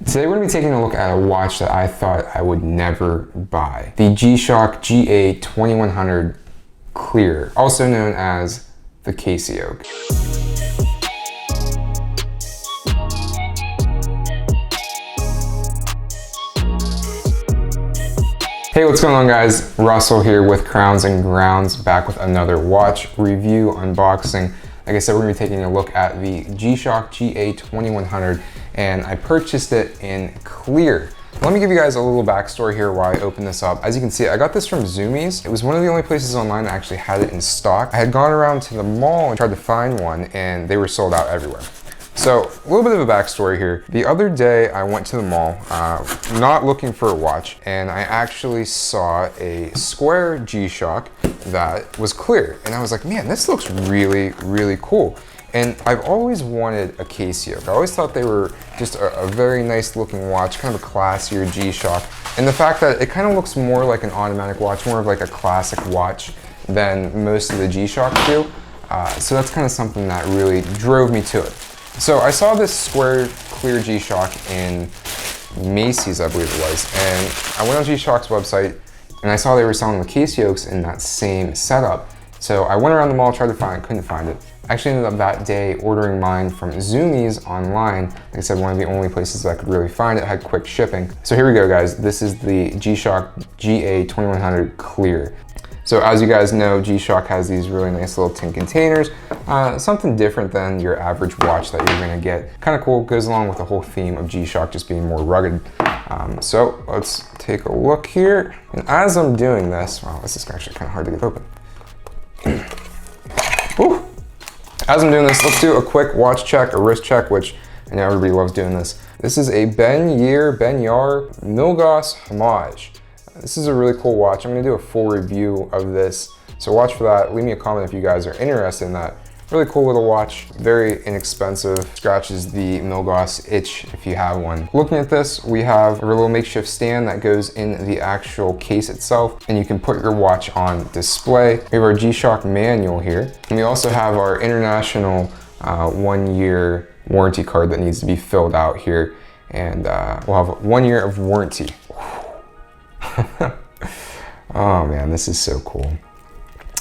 Today we're going to be taking a look at a watch that I thought I would never buy. The G-Shock GA2100 Clear, also known as the Casio. Hey, what's going on guys? Russell here with Crowns and Grounds, back with another watch review unboxing. Like I said, we're going to be taking a look at the G-Shock GA2100, and I purchased it in clear. Let me give you guys a little backstory here why I opened this up. As you can see, I got this from Zoomies. It was one of the only places online that actually had it in stock. I had gone around to the mall and tried to find one, and they were sold out everywhere. So, a little bit of a backstory here. The other day I went to the mall, not looking for a watch, and I actually saw a square G-Shock that was clear. And I was like, man, this looks really, really cool. And I've always wanted a Casio. I always thought they were just a very nice looking watch, kind of a classier G-Shock. And the fact that it kind of looks more like an automatic watch, more of like a classic watch than most of the G-Shocks do. So that's kind of something that really drove me to it. So I saw this square clear G-Shock in Macy's, I believe it was, and I went on G-Shock's website and I saw they were selling the Casios in that same setup. So I went around the mall, tried to find it, couldn't find it. I actually ended up that day ordering mine from Zoomies online. Like I said, one of the only places that I could really find it, had quick shipping. So here we go guys, this is the G-Shock GA2100 Clear. So as you guys know, G-Shock has these really nice little tin containers, something different than your average watch that you're gonna get. Kind of cool, goes along with the whole theme of G-Shock just being more rugged. So let's take a look here. And as I'm doing this, wow, this is actually kind of hard to get open. Whew. As I'm doing this, let's do a quick watch check, a wrist check, which I know everybody loves doing this. This is a Ben Yar Milgauss Homage. This is a really cool watch. I'm gonna do a full review of this, so watch for that. Leave me a comment if you guys are interested in that. Really cool little watch, very inexpensive. Scratches the Milgauss itch if you have one. Looking at this, we have a little makeshift stand that goes in the actual case itself, and you can put your watch on display. We have our G-Shock manual here, and we also have our international 1-year warranty card that needs to be filled out here, and we'll have 1 year of warranty. Oh man, this is so cool.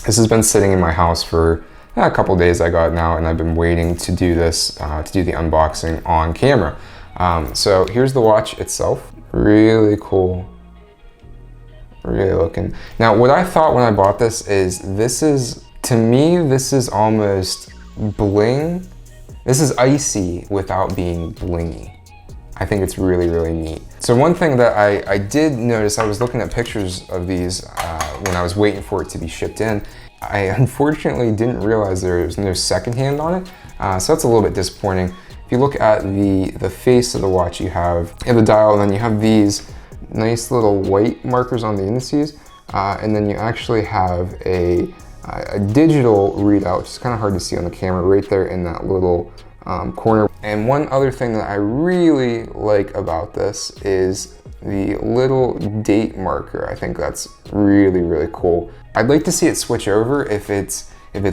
This has been sitting in my house for a couple days. I got it now, and I've been waiting to do this, to do the unboxing on camera. So here's the watch itself. Really cool. Really looking. Now, what I thought when I bought this is, to me, this is almost bling. This is icy without being blingy. I think it's really, really neat. So one thing that I did notice, I was looking at pictures of these when I was waiting for it to be shipped in. I unfortunately didn't realize there was no second hand on it, so that's a little bit disappointing. If you look at the face of the watch, you have the dial, and then you have these nice little white markers on the indices, and then you actually have a digital readout, which is kind of hard to see on the camera, right there in that little corner. And one other thing that I really like about this is the little date marker. I think that's really, really cool. I'd like to see it switch over if it's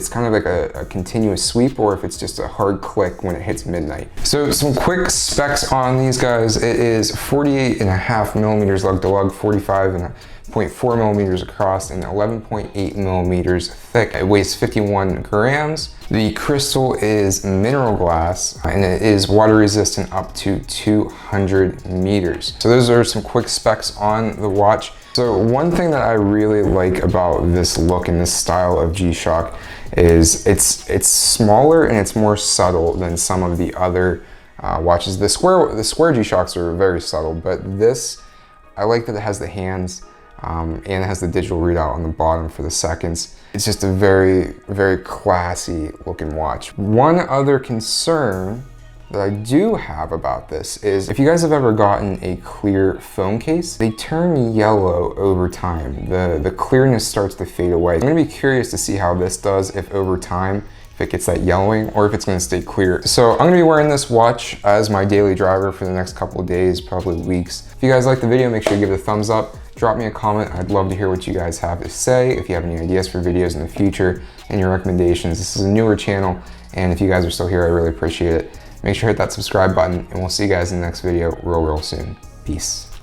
kind of like a continuous sweep, or if it's just a hard click when it hits midnight. So some quick specs on these guys. It is 48.5 millimeters lug to lug, 45.4 millimeters across, and 11.8 millimeters thick. It weighs 51 grams. The crystal is mineral glass, and it is water resistant up to 200 meters. So those are some quick specs on the watch. So one thing that I really like about this look and this style of G-Shock is it's smaller and it's more subtle than some of the other watches. The square G-Shocks are very subtle, but this, I like that it has the hands and it has the digital readout on the bottom for the seconds. It's just a very, very classy looking watch. One other concern that I do have about this is, if you guys have ever gotten a clear phone case, they turn yellow over time. The clearness starts to fade away. I'm gonna be curious to see how this does, if over time, if it gets that yellowing, or if it's gonna stay clear. So I'm gonna be wearing this watch as my daily driver for the next couple of days, probably weeks. If you guys like the video, make sure you give it a thumbs up. Drop me a comment. I'd love to hear what you guys have to say. If you have any ideas for videos in the future and your recommendations. This is a newer channel, and if you guys are still here, I really appreciate it. Make sure to hit that subscribe button, and we'll see you guys in the next video real soon. Peace.